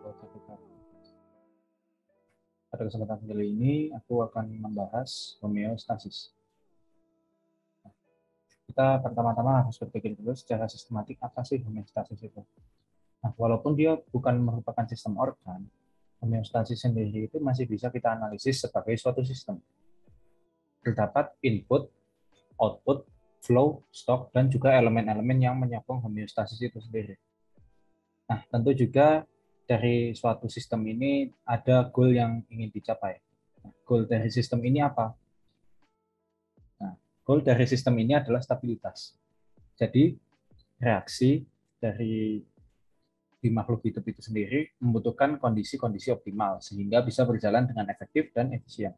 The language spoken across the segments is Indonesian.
wabarakatuh. Pada kesempatan kali ini, aku akan membahas homeostasis. Kita pertama-tama harus berpikir dulu secara sistematik apa sih homeostasis itu. Nah, walaupun dia bukan merupakan sistem organ, homeostasis sendiri itu masih bisa kita analisis sebagai suatu sistem. Terdapat input, output, flow, stok, dan juga elemen-elemen yang menyokong homeostasis itu sendiri. Nah, tentu juga dari suatu sistem ini ada goal yang ingin dicapai. Nah, goal dari sistem ini apa? Nah, goal dari sistem ini adalah stabilitas. Jadi, reaksi dari di makhluk hidup itu sendiri membutuhkan kondisi-kondisi optimal sehingga bisa berjalan dengan efektif dan efisien.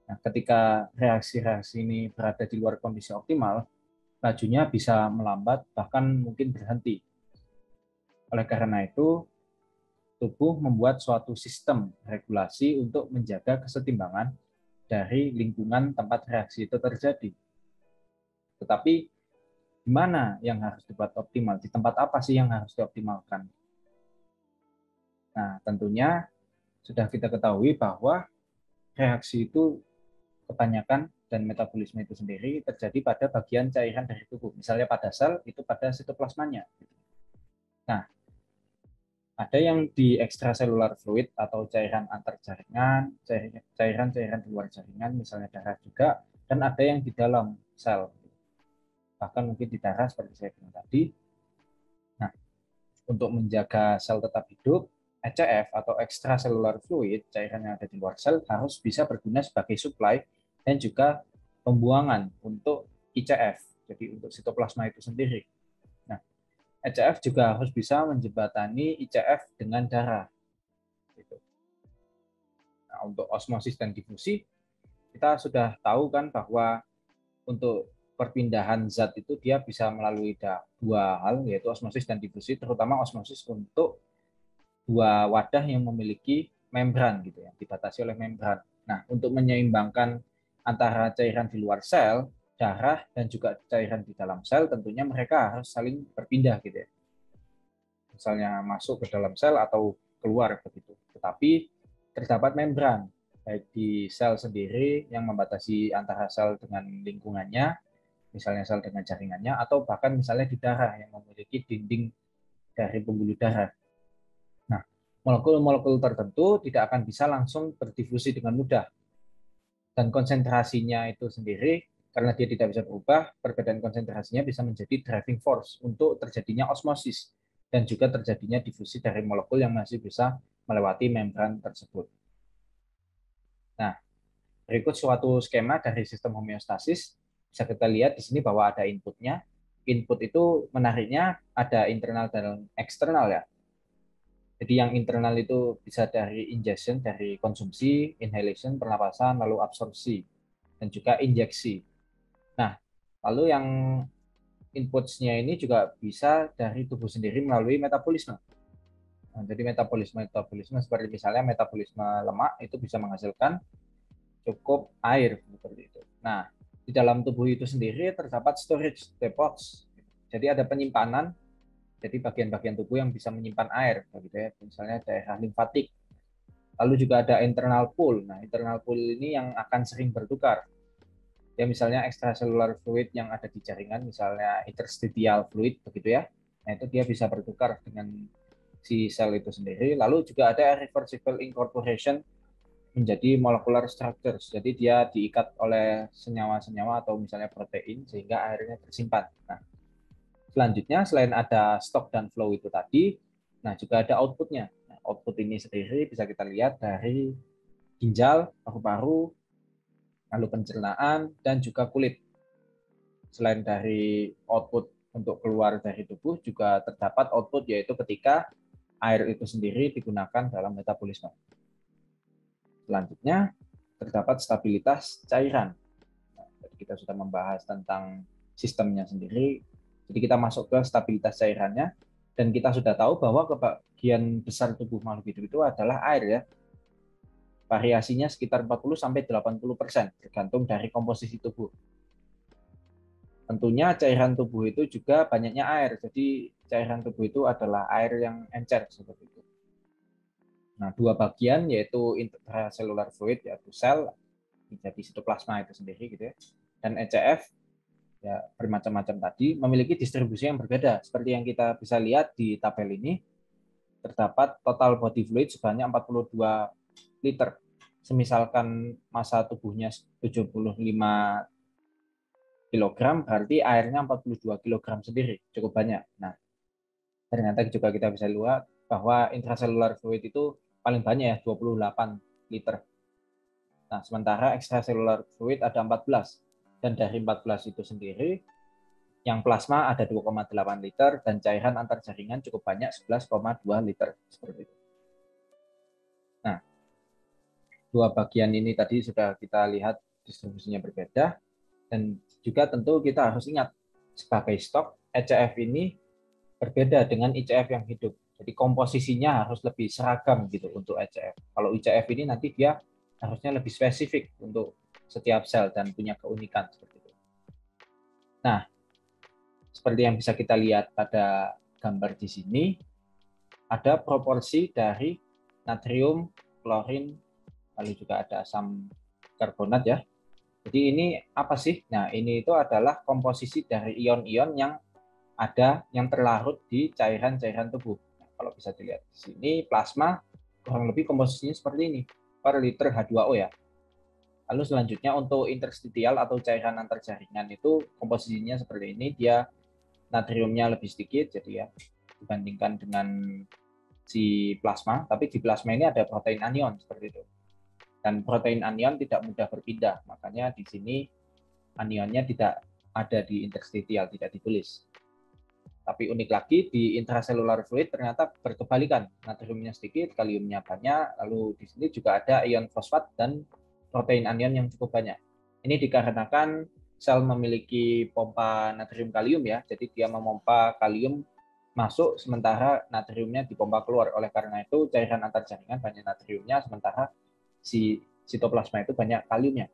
Nah, ketika reaksi-reaksi ini berada di luar kondisi optimal, lajunya bisa melambat bahkan mungkin berhenti. Oleh karena itu, tubuh membuat suatu sistem regulasi untuk menjaga kesetimbangan dari lingkungan tempat reaksi itu terjadi. Tetapi di mana yang harus dibuat optimal? Di tempat apa sih yang harus dioptimalkan? Nah, tentunya sudah kita ketahui bahwa reaksi itu kebanyakan dan metabolisme itu sendiri terjadi pada bagian cairan dari tubuh. Misalnya pada sel, itu pada sitoplasmanya. Nah, ada yang di ekstraselular fluid atau cairan antar jaringan, cairan-cairan di luar jaringan, misalnya darah juga, dan ada yang di dalam sel. Bahkan mungkin di darah seperti saya bilang tadi. Nah, untuk menjaga sel tetap hidup, ECF atau extracellular fluid, cairan yang ada di luar sel, harus bisa berguna sebagai supply dan juga pembuangan untuk ICF, jadi untuk sitoplasma itu sendiri. Nah, ECF juga harus bisa menjembatani ICF dengan darah. Gitu. Nah, untuk osmosis dan difusi, kita sudah tahu kan bahwa untuk perpindahan zat itu dia bisa melalui dua hal, yaitu osmosis dan difusi, terutama osmosis untuk dua wadah yang memiliki membran gitu ya, dibatasi oleh membran. Nah, untuk menyeimbangkan antara cairan di luar sel, darah dan juga cairan di dalam sel, tentunya mereka harus saling berpindah gitu ya. Misalnya masuk ke dalam sel atau keluar begitu. Tetapi terdapat membran baik di sel sendiri yang membatasi antara sel dengan lingkungannya, misalnya sel dengan jaringannya, atau bahkan misalnya di darah yang memiliki dinding dari pembuluh darah. Nah, molekul-molekul tertentu tidak akan bisa langsung berdifusi dengan mudah. Dan konsentrasinya itu sendiri, karena dia tidak bisa berubah, perbedaan konsentrasinya bisa menjadi driving force untuk terjadinya osmosis dan juga terjadinya difusi dari molekul yang masih bisa melewati membran tersebut. Nah, berikut suatu skema dari sistem homeostasis. Bisa kita lihat di sini bahwa ada inputnya. Input itu menariknya ada internal dan eksternal ya. Jadi yang internal itu bisa dari ingestion, dari konsumsi, inhalation, pernapasan, lalu absorpsi, dan juga injeksi. Nah, lalu yang inputs-nya ini juga bisa dari tubuh sendiri melalui metabolisme. Nah, jadi metabolisme seperti misalnya metabolisme lemak itu bisa menghasilkan cukup air seperti itu. Nah, di dalam tubuh itu sendiri terdapat storage depots. Jadi ada penyimpanan, jadi bagian-bagian tubuh yang bisa menyimpan air, begitu ya. Misalnya daerah limfatik. Lalu juga ada internal pool. Nah, internal pool ini yang akan sering bertukar. Ya, misalnya extracellular fluid yang ada di jaringan, misalnya interstitial fluid, begitu ya. Nah, itu dia bisa bertukar dengan si sel itu sendiri. Lalu juga ada reversible incorporation menjadi molecular structures. Jadi dia diikat oleh senyawa-senyawa atau misalnya protein sehingga akhirnya tersimpan. Nah, selanjutnya selain ada stock dan flow itu tadi, nah juga ada outputnya. Nah, output ini sendiri bisa kita lihat dari ginjal, paru-paru, lalu pencernaan, dan juga kulit. Selain dari output untuk keluar dari tubuh, juga terdapat output yaitu ketika air itu sendiri digunakan dalam metabolisme. Selanjutnya, terdapat stabilitas cairan. Nah, kita sudah membahas tentang sistemnya sendiri, jadi kita masuk ke stabilitas cairannya, dan kita sudah tahu bahwa kebagian besar tubuh makhluk hidup itu adalah air ya. Variasinya sekitar 40-80%, tergantung dari komposisi tubuh. Tentunya cairan tubuh itu juga banyaknya air, jadi cairan tubuh itu adalah air yang encer seperti itu. Nah, dua bagian yaitu intracellular fluid yaitu sel, jadi sitoplasma itu sendiri gitu ya, dan ECF ya bermacam-macam tadi memiliki distribusi yang berbeda. Seperti yang kita bisa lihat di tabel ini, terdapat total body fluid sebanyak 42 liter. Semisalkan massa tubuhnya 75 kilogram, berarti airnya 42 kilogram sendiri, cukup banyak. Nah, ternyata juga kita bisa lihat bahwa intracellular fluid itu paling banyak ya, 28 liter. Nah, sementara extracellular fluid ada 14. Dan dari 14 itu sendiri, yang plasma ada 2,8 liter dan cairan antar jaringan cukup banyak 11,2 liter. Seperti itu. Nah, dua bagian ini tadi sudah kita lihat distribusinya berbeda, dan juga tentu kita harus ingat sebagai stok, ECF ini berbeda dengan ICF yang hidup. Jadi komposisinya harus lebih seragam gitu untuk ECF. Kalau ICF ini nanti dia harusnya lebih spesifik untuk setiap sel dan punya keunikan seperti itu. Nah, seperti yang bisa kita lihat pada gambar di sini, ada proporsi dari natrium, klorin, lalu juga ada asam karbonat ya. Jadi ini apa sih? Nah, ini itu adalah komposisi dari ion-ion yang ada yang terlarut di cairan-cairan tubuh. Nah, kalau bisa dilihat di sini, plasma kurang lebih komposisinya seperti ini per liter H2O ya. Lalu selanjutnya untuk interstitial atau cairan antar jaringan itu komposisinya seperti ini, dia natriumnya lebih sedikit jadi ya dibandingkan dengan si plasma, tapi di plasma ini ada protein anion seperti itu. Dan protein anion tidak mudah berpindah, makanya di sini anionnya tidak ada di interstitial, tidak ditulis. Tapi unik lagi di intracellular fluid ternyata berkebalikan, natriumnya sedikit, kaliumnya banyak, lalu di sini juga ada ion fosfat dan protein anion yang cukup banyak. Ini dikarenakan sel memiliki pompa natrium kalium ya, jadi dia memompa kalium masuk sementara natriumnya dipompa keluar. Oleh karena itu cairan antar jaringan banyak natriumnya, sementara si sitoplasma itu banyak kaliumnya.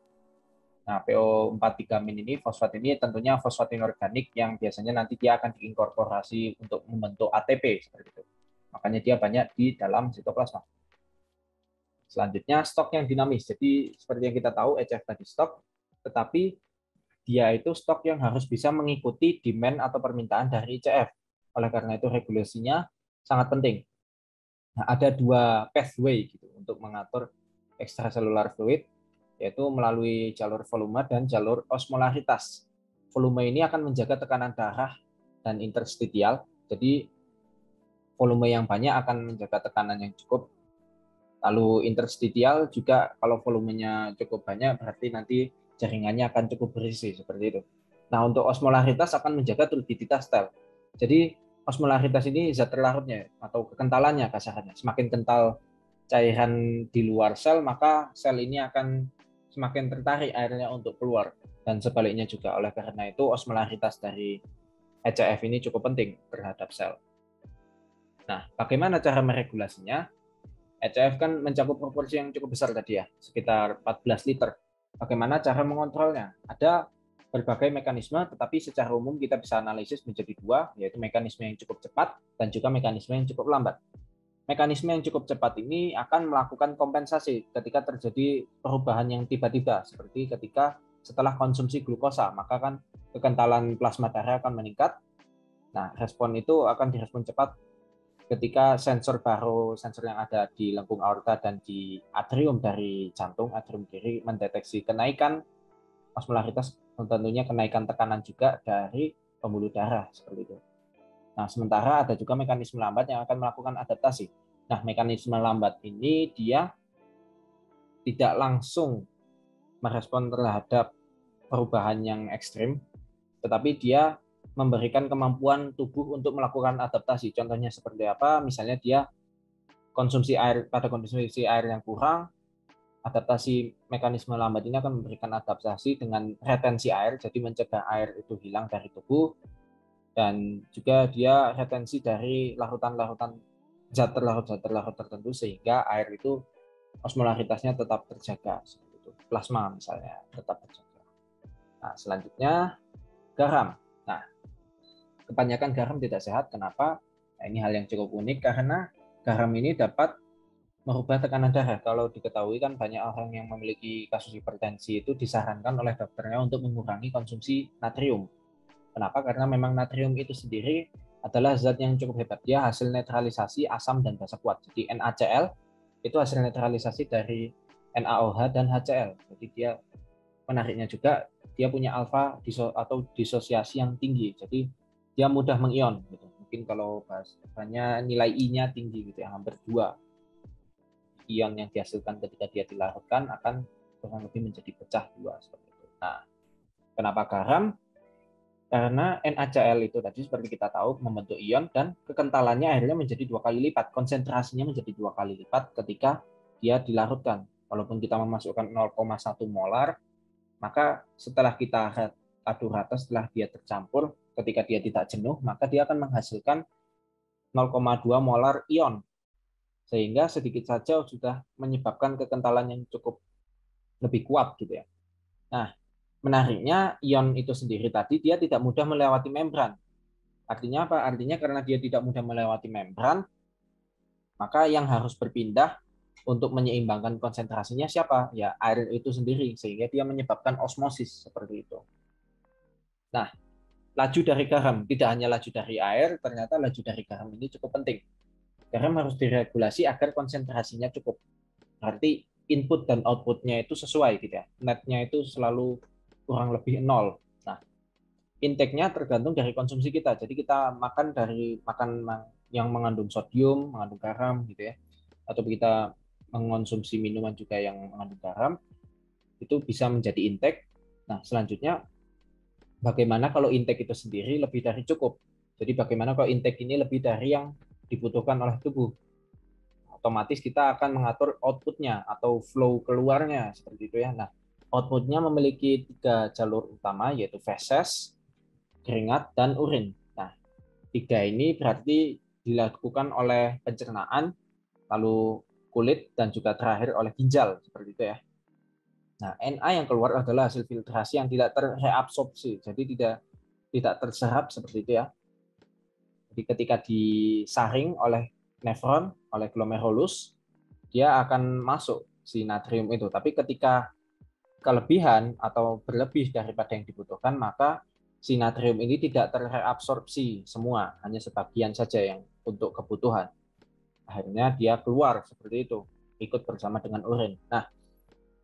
Nah, PO43- ini, fosfat ini tentunya fosfat inorganik yang biasanya nanti dia akan diinkorporasi untuk membentuk ATP seperti itu. Makanya dia banyak di dalam sitoplasma. Selanjutnya stok yang dinamis. Jadi seperti yang kita tahu ECF tadi stok, tetapi dia itu stok yang harus bisa mengikuti demand atau permintaan dari ICF. Oleh karena itu regulasinya sangat penting. Nah, ada dua pathway gitu untuk mengatur extracellular fluid, yaitu melalui jalur volume dan jalur osmolaritas. Volume ini akan menjaga tekanan darah dan interstitial, jadi volume yang banyak akan menjaga tekanan yang cukup. Lalu interstitial juga kalau volumenya cukup banyak berarti nanti jaringannya akan cukup berisi seperti itu. Nah, untuk osmolaritas akan menjaga turbidity sel. Jadi osmolaritas ini zat terlarutnya atau kekentalannya kasarnya. Semakin kental cairan di luar sel, maka sel ini akan semakin tertarik airnya untuk keluar. Dan sebaliknya juga. Oleh karena itu osmolaritas dari ECF ini cukup penting terhadap sel. Nah, bagaimana cara meregulasinya? ECF kan mencakup proporsi yang cukup besar tadi ya, sekitar 14 liter. Bagaimana cara mengontrolnya? Ada berbagai mekanisme, tetapi secara umum kita bisa analisis menjadi dua, yaitu mekanisme yang cukup cepat dan juga mekanisme yang cukup lambat. Mekanisme yang cukup cepat ini akan melakukan kompensasi ketika terjadi perubahan yang tiba-tiba, seperti ketika setelah konsumsi glukosa, maka kan kekentalan plasma darah akan meningkat. Nah, respon itu akan direspon cepat ketika sensor yang ada di lengkung aorta dan di atrium dari jantung, atrium kiri mendeteksi kenaikan osmolaritas, tentunya kenaikan tekanan juga dari pembuluh darah seperti itu. Nah, sementara ada juga mekanisme lambat yang akan melakukan adaptasi. Nah, mekanisme lambat ini dia tidak langsung merespon terhadap perubahan yang ekstrim, tetapi dia memberikan kemampuan tubuh untuk melakukan adaptasi. Contohnya seperti apa? Misalnya dia konsumsi air, pada konsumsi air yang kurang, adaptasi mekanisme lambat ini akan memberikan adaptasi dengan retensi air, jadi mencegah air itu hilang dari tubuh, dan juga dia retensi dari larutan-larutan zat terlarut tertentu sehingga air itu osmolaritasnya tetap terjaga, seperti itu. Plasma misalnya tetap terjaga. Nah, selanjutnya garam. Nah, kebanyakan garam tidak sehat. Kenapa? Nah, ini hal yang cukup unik karena garam ini dapat merubah tekanan darah. Kalau diketahui kan banyak orang yang memiliki kasus hipertensi itu disarankan oleh dokternya untuk mengurangi konsumsi natrium. Kenapa? Karena memang natrium itu sendiri adalah zat yang cukup hebat. Dia hasil netralisasi asam dan basa kuat. Jadi NaCl itu hasil netralisasi dari NaOH dan HCl. Jadi dia menariknya juga dia punya alfa atau disosiasi yang tinggi. Jadi dia mudah mengion gitu. Mungkin kalau bahasanya nilai I-nya tinggi gitu ya, hampir 2. Ion yang dihasilkan ketika dia dilarutkan akan kurang lebih menjadi pecah 2 seperti itu. Nah, kenapa garam? Karena NaCl itu tadi seperti kita tahu membentuk ion dan kekentalannya akhirnya menjadi 2 kali lipat, konsentrasinya menjadi 2 kali lipat ketika dia dilarutkan. Walaupun kita memasukkan 0,1 molar, maka setelah kita aduk rata, setelah dia tercampur, ketika dia tidak jenuh, maka dia akan menghasilkan 0,2 molar ion. Sehingga sedikit saja sudah menyebabkan kekentalan yang cukup lebih kuat gitu ya. Nah, menariknya ion itu sendiri tadi dia tidak mudah melewati membran. Artinya apa? Artinya karena dia tidak mudah melewati membran, maka yang harus berpindah untuk menyeimbangkan konsentrasinya siapa? Ya air itu sendiri, sehingga dia menyebabkan osmosis seperti itu. Nah, laju dari garam, tidak hanya laju dari air, ternyata laju dari garam ini cukup penting. Garam harus diregulasi agar konsentrasinya cukup. Berarti input dan outputnya itu sesuai gitu ya. Netnya itu selalu kurang lebih 0. Nah, intake-nya tergantung dari konsumsi kita. Jadi kita makan dari makan yang mengandung sodium, mengandung garam gitu ya. Atau kita mengonsumsi minuman juga yang mengandung garam, itu bisa menjadi intake. Nah, selanjutnya bagaimana kalau intake itu sendiri lebih dari cukup. Jadi bagaimana kalau intake ini lebih dari yang dibutuhkan oleh tubuh. Otomatis kita akan mengatur outputnya atau flow keluarnya seperti itu ya. Nah, outputnya memiliki 3 jalur utama yaitu feses, keringat, dan urin. Nah, 3 ini berarti dilakukan oleh pencernaan, lalu kulit, dan juga terakhir oleh ginjal seperti itu ya. Nah, Na yang keluar adalah hasil filtrasi yang tidak terreabsorpsi, jadi tidak terserap seperti itu ya. Jadi ketika disaring oleh nefron, oleh glomerulus, dia akan masuk si natrium itu. Tapi ketika kelebihan atau berlebih daripada yang dibutuhkan, maka si natrium ini tidak terreabsorpsi semua, hanya sebagian saja yang untuk kebutuhan. Akhirnya dia keluar seperti itu, ikut bersama dengan urin. Nah,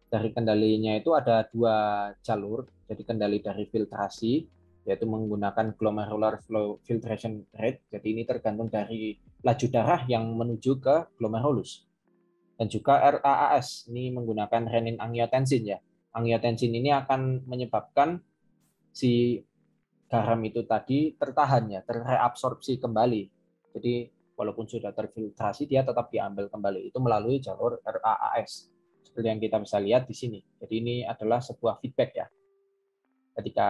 dari kendalinya itu ada 2 jalur. Jadi kendali dari filtrasi, yaitu menggunakan glomerular flow filtration rate. Jadi ini tergantung dari laju darah yang menuju ke glomerulus. Dan juga RAAS, ini menggunakan renin angiotensin ya. Angiotensin ini akan menyebabkan si garam itu tadi tertahan ya, terreabsorpsi kembali. Jadi walaupun sudah terfiltrasi, dia tetap diambil kembali. Itu melalui jalur RAAS. Seperti yang kita bisa lihat di sini. Jadi ini adalah sebuah feedback ya. Ketika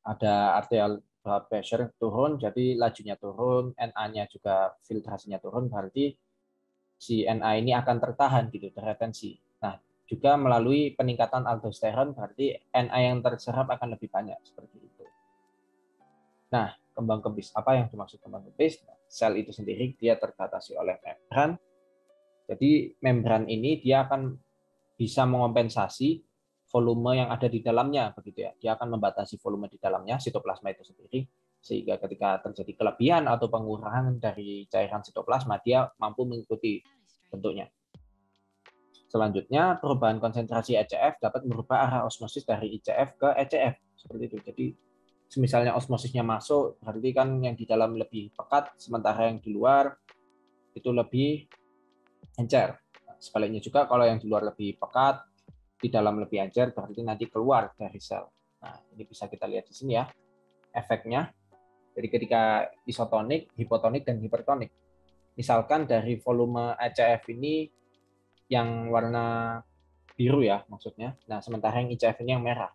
ada arterial blood pressure turun, jadi lajunya turun, Na-nya juga filtrasinya turun, berarti si Na ini akan tertahan gitu, terretensi. Nah, juga melalui peningkatan aldosteron, berarti Na yang terserap akan lebih banyak seperti itu. Nah, kembang kempis, apa yang dimaksud kembang kempis? Nah, sel itu sendiri dia terbatasi oleh membran. Jadi membran ini dia akan bisa mengompensasi volume yang ada di dalamnya begitu ya. Dia akan membatasi volume di dalamnya sitoplasma itu sendiri, sehingga ketika terjadi kelebihan atau pengurangan dari cairan sitoplasma, dia mampu mengikuti bentuknya. Selanjutnya, perubahan konsentrasi ECF dapat merubah arah osmosis dari ICF ke ECF seperti itu. Jadi misalnya osmosisnya masuk, berarti kan yang di dalam lebih pekat, sementara yang di luar itu lebih encer. Sebaliknya juga kalau yang di luar lebih pekat, di dalam lebih encer, berarti nanti keluar dari sel. Nah, ini bisa kita lihat di sini ya, efeknya. Jadi ketika isotonik, hipotonik, dan hipertonik. Misalkan dari volume ECF ini yang warna biru ya maksudnya. Nah, sementara yang ICF ini yang merah.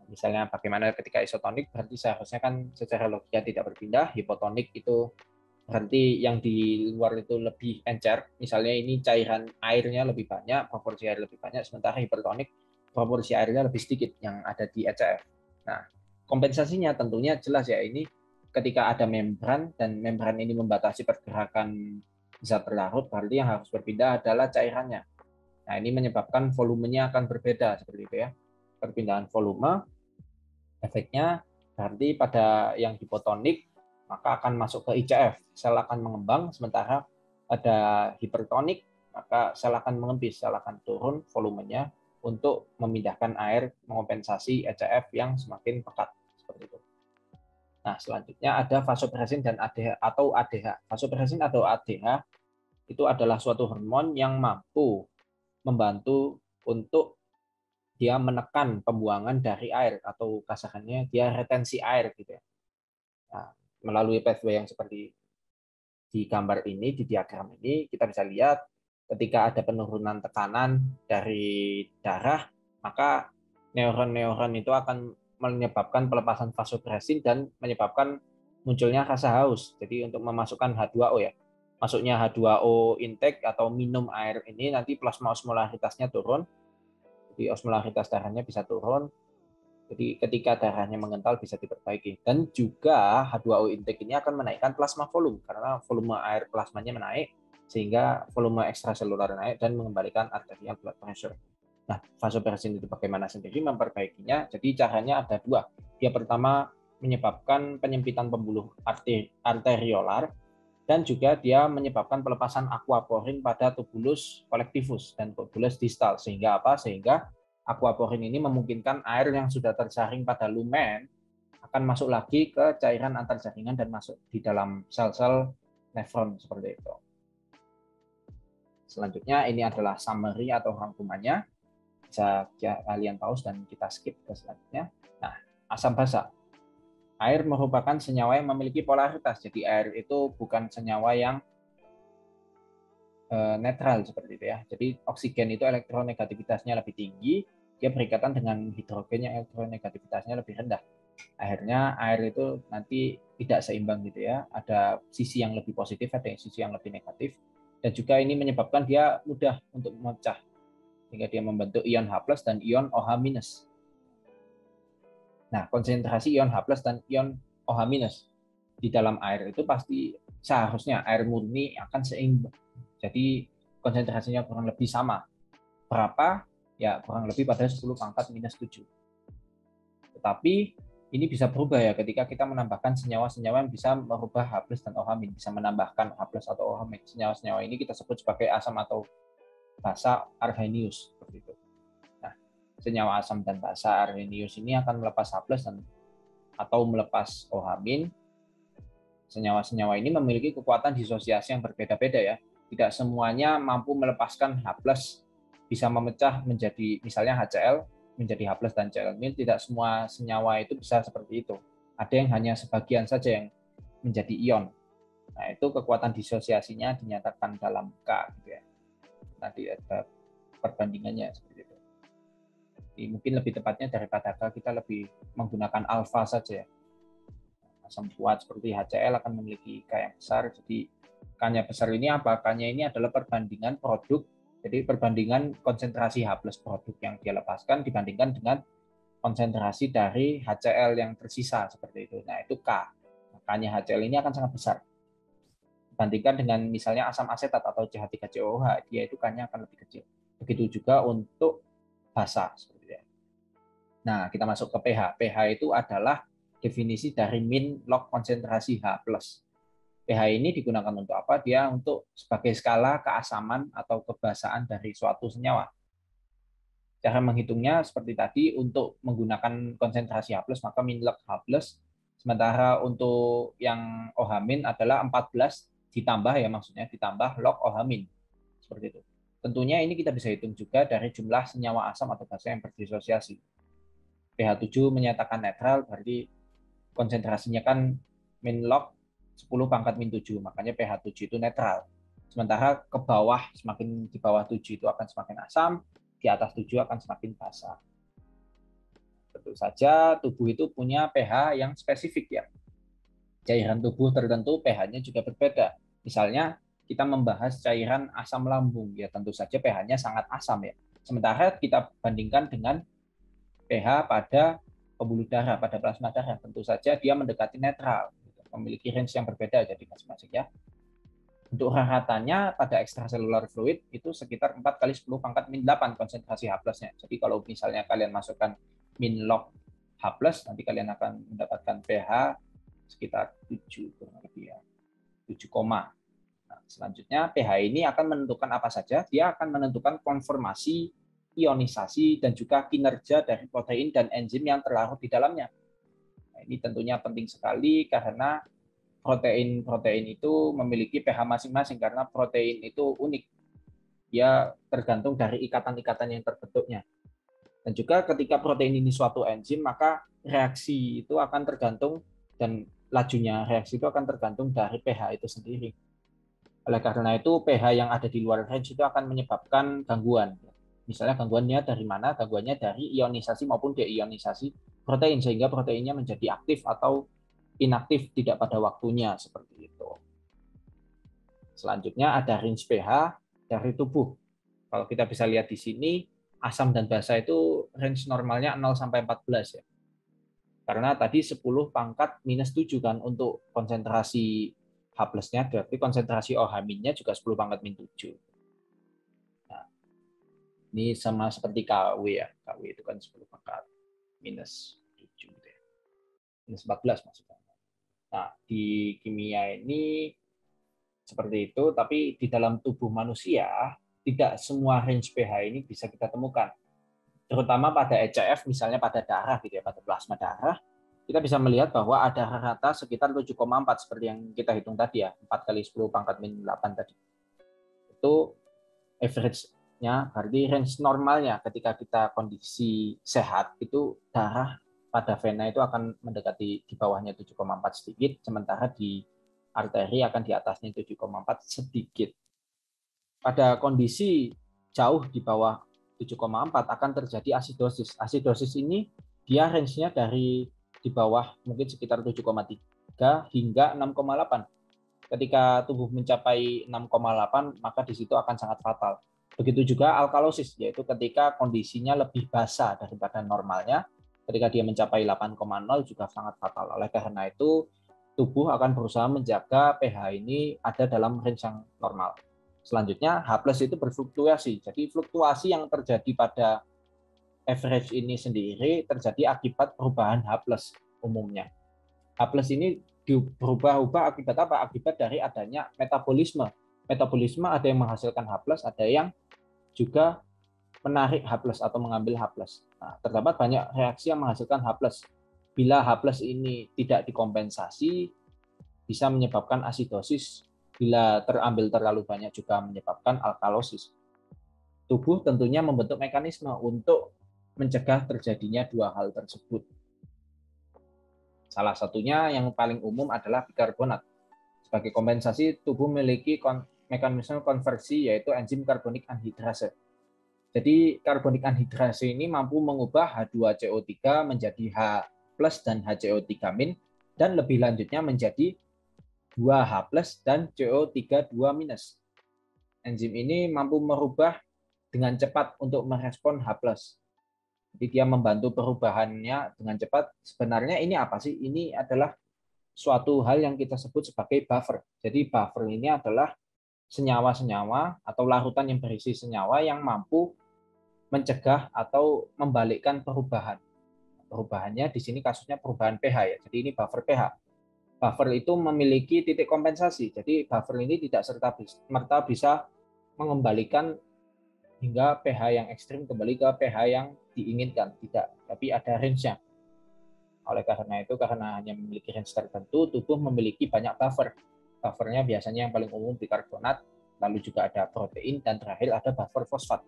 Misalnya bagaimana ketika isotonik, berarti seharusnya kan secara logika tidak berpindah. Hipotonik itu berarti yang di luar itu lebih encer. Misalnya ini cairan airnya lebih banyak, proporsi air lebih banyak, sementara hipertonik proporsi airnya lebih sedikit yang ada di ECF. Nah, kompensasinya tentunya jelas ya, ini ketika ada membran dan membran ini membatasi pergerakan Zat terlarut berarti yang harus berpindah adalah cairannya. Nah, ini menyebabkan volumenya akan berbeda seperti itu ya. Perpindahan volume efeknya berarti pada yang hipotonik maka akan masuk ke ICF, sel akan mengembang, sementara pada hipertonik maka sel akan mengempis, sel akan turun volumenya untuk memindahkan air mengompensasi ECF yang semakin pekat seperti itu. Nah, selanjutnya ada vasopressin dan ADH atau ADH. Vasopressin atau ADH itu adalah suatu hormon yang mampu membantu untuk dia menekan pembuangan dari air atau kasarannya dia retensi air gitu ya. Nah, melalui pathway yang seperti di gambar ini, di diagram ini, kita bisa lihat ketika ada penurunan tekanan dari darah, maka neuron-neuron itu akan menyebabkan pelepasan vasopressin dan menyebabkan munculnya rasa haus. Jadi untuk memasukkan H2O ya, masuknya H2O intake atau minum air ini nanti plasma osmolaritasnya turun, jadi osmolaritas darahnya bisa turun. Jadi ketika darahnya mengental bisa diperbaiki. Dan juga H2O intake ini akan menaikkan plasma volume karena volume air plasmanya menaik sehingga volume ekstraselular naik dan mengembalikan arterial blood pressure. Nah, vasopressin itu bagaimana sendiri memperbaikinya? Jadi caranya ada dua. Dia pertama menyebabkan penyempitan pembuluh arteriolar dan juga dia menyebabkan pelepasan aquaporin pada tubulus collectivus dan tubulus distal sehingga apa? Sehingga aquaporin ini memungkinkan air yang sudah tersaring pada lumen akan masuk lagi ke cairan antar jaringan dan masuk di dalam sel-sel nefron seperti itu. Selanjutnya ini adalah summary atau rangkumannya. Bisa kalian pause dan kita skip ke selanjutnya. Nah, asam basa. Air merupakan senyawa yang memiliki polaritas. Jadi air itu bukan senyawa yang netral seperti itu ya. Jadi oksigen itu elektronegativitasnya lebih tinggi, dia berikatan dengan hidrogen yang elektronegativitasnya lebih rendah. Akhirnya air itu nanti tidak seimbang gitu ya. Ada sisi yang lebih positif, ada sisi yang lebih negatif. Dan juga ini menyebabkan dia mudah untuk memecah. Sehingga dia membentuk ion H+ dan ion OH-. Nah, konsentrasi ion H+ dan ion OH- di dalam air itu pasti seharusnya air murni akan seimbang. Jadi konsentrasinya kurang lebih sama. Berapa? Ya kurang lebih pada 10⁻⁻⁷. Tetapi ini bisa berubah ya ketika kita menambahkan senyawa-senyawa yang bisa merubah H+ dan OH-, bisa menambahkan H+ atau OH-. Senyawa-senyawa ini kita sebut sebagai asam atau basa arrhenius seperti itu. Nah, senyawa asam dan basa arrhenius ini akan melepas H+ dan atau melepas OH-. Senyawa-senyawa ini memiliki kekuatan disosiasi yang berbeda-beda ya. Tidak semuanya mampu melepaskan H+, bisa memecah menjadi misalnya HCl menjadi H+ dan Cl-. Tidak semua senyawa itu bisa seperti itu. Ada yang hanya sebagian saja yang menjadi ion. Nah, itu kekuatan disosiasinya dinyatakan dalam K gitu ya. Nanti ada perbandingannya seperti itu. Jadi, mungkin lebih tepatnya daripada K kita lebih menggunakan alfa saja ya. Asam kuat seperti HCl akan memiliki K yang besar. Jadi K-nya besar ini apa? K-nya ini adalah perbandingan produk. Jadi perbandingan konsentrasi H+ produk yang dia lepaskan dibandingkan dengan konsentrasi dari HCl yang tersisa seperti itu. Nah, itu K. K-nya HCl ini akan sangat besar. Dibandingkan dengan misalnya asam asetat atau CH3COOH, dia itu K-nya akan lebih kecil. Begitu juga untuk basa seperti itu. Nah, kita masuk ke pH. pH itu adalah definisi dari min log konsentrasi H+. pH ini digunakan untuk apa? Dia untuk sebagai skala keasaman atau kebasaan dari suatu senyawa. Cara menghitungnya seperti tadi, untuk menggunakan konsentrasi H+, maka min log H+, sementara untuk yang OH- adalah 14 ditambah ya maksudnya, ditambah log OH-. Seperti itu. Tentunya ini kita bisa hitung juga dari jumlah senyawa asam atau basa yang berdisosiasi. pH 7 menyatakan netral, berarti konsentrasinya kan min log 10⁻⁻⁷, makanya pH 7 itu netral. Sementara ke bawah, semakin di bawah 7 itu akan semakin asam, di atas 7 akan semakin basa. Tentu saja tubuh itu punya pH yang spesifik ya. Cairan tubuh tertentu pH-nya juga berbeda. Misalnya kita membahas cairan asam lambung, ya tentu saja pH-nya sangat asam ya. Sementara kita bandingkan dengan pH pada pembuluh darah, pada plasma darah, tentu saja dia mendekati netral, memiliki range yang berbeda jadi masing-masing ya. Untuk rahatannya pada extracellular fluid itu sekitar 4 kali 10 pangkat min 8 konsentrasi H +-nya. Jadi kalau misalnya kalian masukkan min log H+, nanti kalian akan mendapatkan pH sekitar 7 kurang lebih ya. 7, nah, selanjutnya pH ini akan menentukan apa saja? Dia akan menentukan konformasi, ionisasi, dan juga kinerja dari protein dan enzim yang terlarut di dalamnya. Nah, ini tentunya penting sekali karena protein-protein itu memiliki pH masing-masing karena protein itu unik. Dia tergantung dari ikatan-ikatan yang terbentuknya. Dan juga ketika protein ini suatu enzim, maka reaksi itu akan tergantung dan lajunya reaksi itu akan tergantung dari pH itu sendiri. Oleh karena itu, pH yang ada di luar range itu akan menyebabkan gangguan. Misalnya gangguannya dari mana? Gangguannya dari ionisasi maupun deionisasi protein, sehingga proteinnya menjadi aktif atau inaktif tidak pada waktunya seperti itu. Selanjutnya ada range pH dari tubuh. Kalau kita bisa lihat di sini, asam dan basa itu range normalnya 0 sampai 14 ya. Karena tadi 10 pangkat minus 7 kan untuk konsentrasi H+-nya, berarti konsentrasi OH-nya juga 10 pangkat min 7. Nah, ini sama seperti KW ya. KW itu kan 10 pangkat minus 7 gitu ya. Minus 14 maksudnya. Nah, di kimia ini seperti itu, tapi di dalam tubuh manusia tidak semua range pH ini bisa kita temukan. Terutama pada ECF, misalnya pada darah gitu ya, pada plasma darah, kita bisa melihat bahwa ada rata sekitar 7,4 seperti yang kita hitung tadi ya, 4 kali 10 pangkat min 8 tadi. Itu average-nya, berarti range normalnya ketika kita kondisi sehat itu darah pada vena itu akan mendekati di bawahnya 7,4 sedikit, sementara di arteri akan di atasnya 7,4 sedikit. Pada kondisi jauh di bawah 7,4 akan terjadi asidosis. Asidosis ini dia range-nya dari di bawah mungkin sekitar 7,3 hingga 6,8. Ketika tubuh mencapai 6,8 maka di situ akan sangat fatal. Begitu juga alkalosis, yaitu ketika kondisinya lebih basah daripada normalnya. Ketika dia mencapai 8,0 juga sangat fatal. Oleh karena itu tubuh akan berusaha menjaga pH ini ada dalam range yang normal. Selanjutnya, H+ itu berfluktuasi. Jadi fluktuasi yang terjadi pada average ini sendiri terjadi akibat perubahan H+ umumnya. H+ ini berubah-ubah akibat apa? Akibat dari adanya metabolisme. Metabolisme ada yang menghasilkan H+, ada yang juga menarik H+ atau mengambil H+. Nah, terdapat banyak reaksi yang menghasilkan H+. Bila H+ ini tidak dikompensasi, bisa menyebabkan asidosis. Bila terambil terlalu banyak juga menyebabkan alkalosis. Tubuh tentunya membentuk mekanisme untuk mencegah terjadinya dua hal tersebut. Salah satunya yang paling umum adalah bikarbonat. Sebagai kompensasi, tubuh memiliki mekanisme konversi yaitu enzim karbonik anhidrase. Jadi karbonik anhidrase ini mampu mengubah H2CO3 menjadi H+ dan HCO3- dan lebih lanjutnya menjadi 2H+ dan CO3 2-. Enzim ini mampu merubah dengan cepat untuk merespon H+. Jadi dia membantu perubahannya dengan cepat. Sebenarnya ini apa sih? Ini adalah suatu hal yang kita sebut sebagai buffer. Jadi buffer ini adalah senyawa-senyawa atau larutan yang berisi senyawa yang mampu mencegah atau membalikkan perubahan. Perubahannya di sini kasusnya perubahan pH ya. Jadi ini buffer pH. Buffer itu memiliki titik kompensasi. Jadi buffer ini tidak serta-merta bisa mengembalikan hingga pH yang ekstrim kembali ke pH yang diinginkan. Tidak, tapi ada range-nya. Oleh karena itu, karena hanya memiliki range tertentu, tubuh memiliki banyak buffer. Buffernya biasanya yang paling umum bikarbonat, lalu juga ada protein, dan terakhir ada buffer fosfat.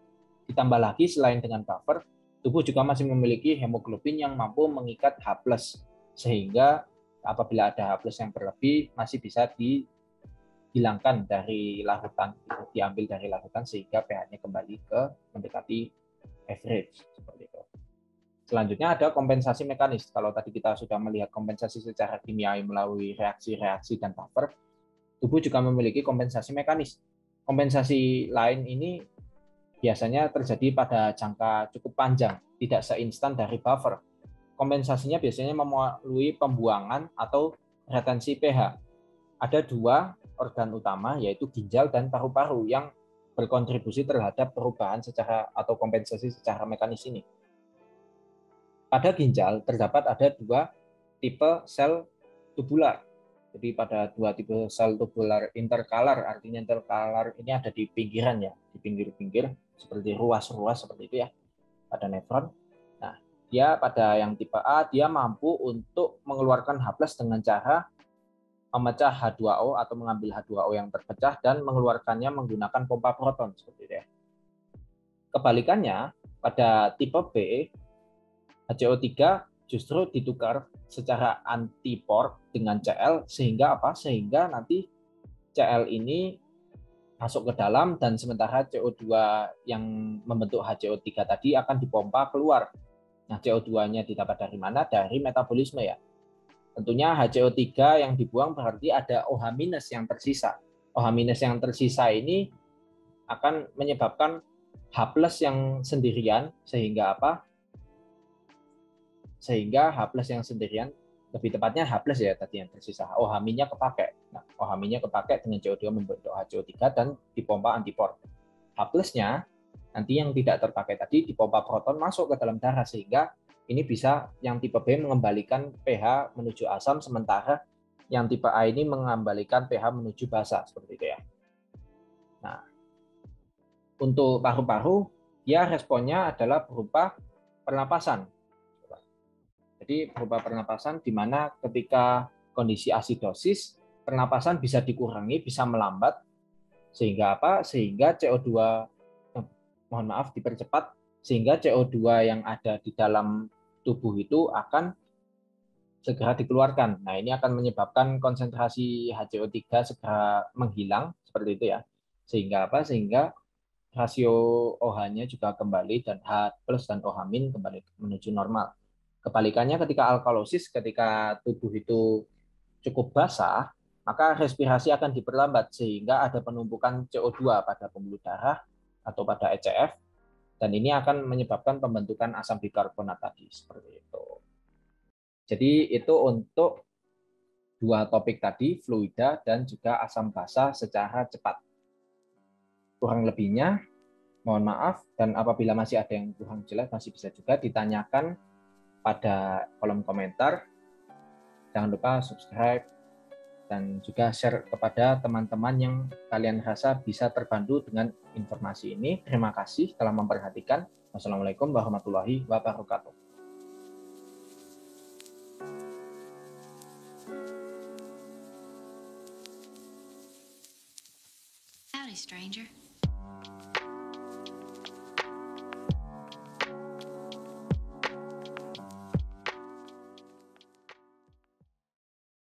Ditambah lagi, selain dengan buffer, tubuh juga masih memiliki hemoglobin yang mampu mengikat H+, sehingga apabila ada H+ yang berlebih masih bisa dihilangkan dari larutan, diambil dari larutan sehingga pH-nya kembali ke mendekati average seperti itu. Selanjutnya ada kompensasi mekanis. Kalau tadi kita sudah melihat kompensasi secara kimiawi melalui reaksi-reaksi dan buffer, tubuh juga memiliki kompensasi mekanis. Kompensasi lain ini biasanya terjadi pada jangka cukup panjang, tidak seinstan dari buffer. Kompensasinya biasanya melalui pembuangan atau retensi pH. Ada dua organ utama yaitu ginjal dan paru-paru yang berkontribusi terhadap perubahan secara atau kompensasi secara mekanis ini. Pada ginjal terdapat ada dua tipe sel tubular. Jadi pada dua tipe sel tubular interkalar, artinya interkalar ini ada di pinggiran ya, di pinggir-pinggir seperti ruas-ruas seperti itu ya pada nefron. Nah, dia pada yang tipe A dia mampu untuk mengeluarkan H+ dengan cara memecah H2O atau mengambil H2O yang terpecah dan mengeluarkannya menggunakan pompa proton seperti itu ya. Kebalikannya, pada tipe B, HCO3 justru ditukar secara antipor dengan Cl sehingga apa? Sehingga nanti Cl ini masuk ke dalam dan sementara CO2 yang membentuk HCO3 tadi akan dipompa keluar. Nah, CO2-nya didapat dari mana? Dari metabolisme ya. Tentunya HCO3 yang dibuang berarti ada OH- yang tersisa. OH- yang tersisa ini akan menyebabkan H+ yang sendirian sehingga apa? Sehingga H+ yang sendirian, lebih tepatnya H+ ya tadi yang tersisa. OH- kepakai. Nah, OH- kepakai dengan CO2 membentuk HCO3 dan dipompa antipor. H+-nya nanti yang tidak terpakai tadi dipompa proton masuk ke dalam darah sehingga ini bisa yang tipe B mengembalikan pH menuju asam sementara yang tipe A ini mengembalikan pH menuju basa seperti itu ya. Nah, untuk paru-paru dia responnya adalah berupa pernapasan. Jadi berupa pernapasan di mana ketika kondisi asidosis pernapasan bisa dikurangi, bisa melambat sehingga apa? Sehingga CO2 mohon maaf dipercepat sehingga CO2 yang ada di dalam tubuh itu akan segera dikeluarkan. Nah, ini akan menyebabkan konsentrasi HCO3 segera menghilang seperti itu ya. Sehingga apa? Sehingga rasio OH-nya juga kembali dan H+ dan OH- kembali menuju normal. Kebalikannya ketika alkalosis, ketika tubuh itu cukup basah, maka respirasi akan diperlambat sehingga ada penumpukan CO2 pada pembuluh darah atau pada ECF dan ini akan menyebabkan pembentukan asam bikarbonat tadi seperti itu. Jadi itu untuk dua topik tadi, fluida dan juga asam basa secara cepat. Kurang lebihnya mohon maaf dan apabila masih ada yang kurang jelas masih bisa juga ditanyakan pada kolom komentar. Jangan lupa subscribe dan juga share kepada teman-teman yang kalian rasa bisa terbantu dengan informasi ini. Terima kasih telah memperhatikan. Wassalamualaikum warahmatullahi wabarakatuh. Howdy, stranger.